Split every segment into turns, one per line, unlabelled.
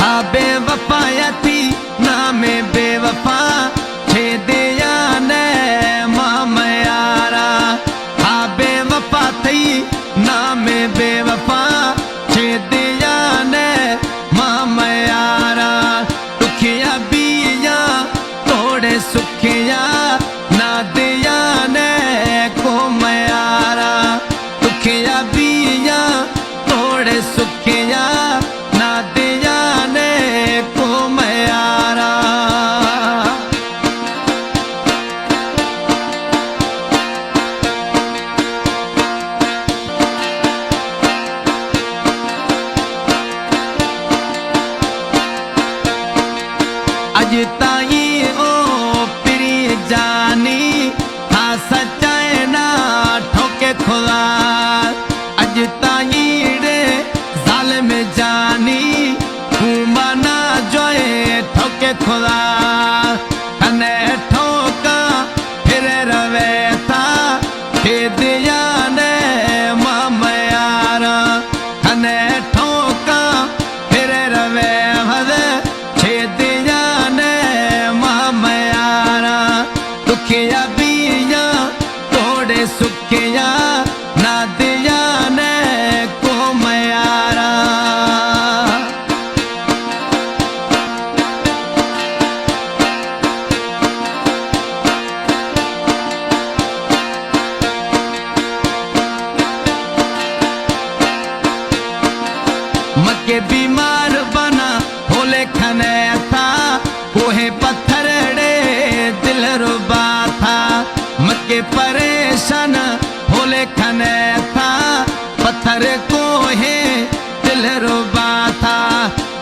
हा बेवफाया थी ना में बेवफा छे दिया ने माम यारा। हा बेवफा थी ना में बेवफा छे दिया ने माम यारा। दुखिया बिया थोड़े सुखिया ना दिया ने को मयारा। दुखिया बिया थोड़े सुखिया ना दिया ने को मयारा। अज ताई ओ पिरी जानी था सच्चाई ना ठोके खुदा। अज ताई रे जालिम जानी घूमा ना जोए ठोके खुदा। कने ठोका फिर रवे था के दिया ने माम यारा। कने ठोका फिर रवे हद छे दिया ने माम यारा। दुखिया बिया थोड़े सुखिया ना दिया ने को मयारा। मके बीमार बना होले खने था कोहे पत्थर रे दिल रुबा था। मके परेशान होले खने था पत्थर कोहे दिल रुबा था।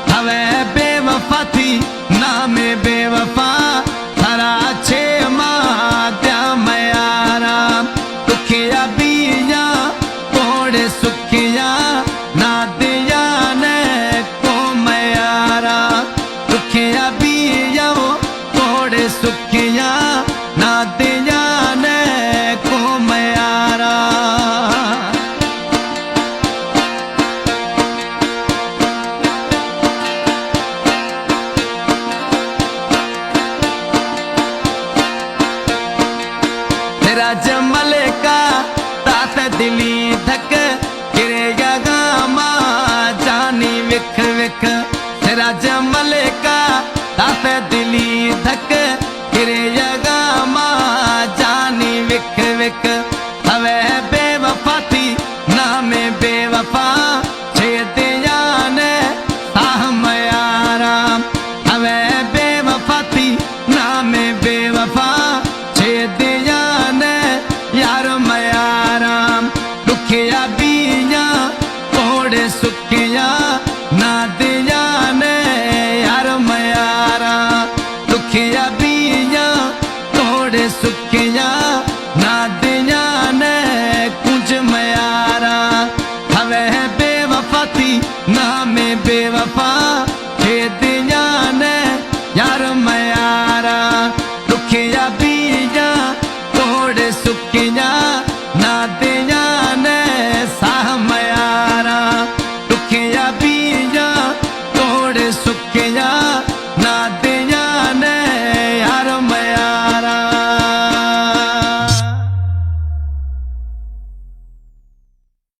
हवे बेवफा थी ना में बेवफा थरा छे माद्या मयारा। दुखिया बिया थोड़े सुखिया ना दिया ने को मयारा। दुखिया बिया थोड़े सुखिया ना दिया ने को मयारा। तेरा जमल का तात दिली धक गिरे गामा जानी विख विख। तेरा जमल का तात दिली धक गिरे गामा जानी विख विख। हवे बेवफा थी ना में बेवफा छे दिया ने साम यारा। हवे बेवफा थी ना में बेवफा छे दिया ने यार मयारा। दुखिया बिया थोड़े सुखिया ना दिया ने यार मयारा। दुखिया बिया थोड़े सुखिया ना दिया ने कुछ मयारा। हवे बेवफा थी ना में बेवफा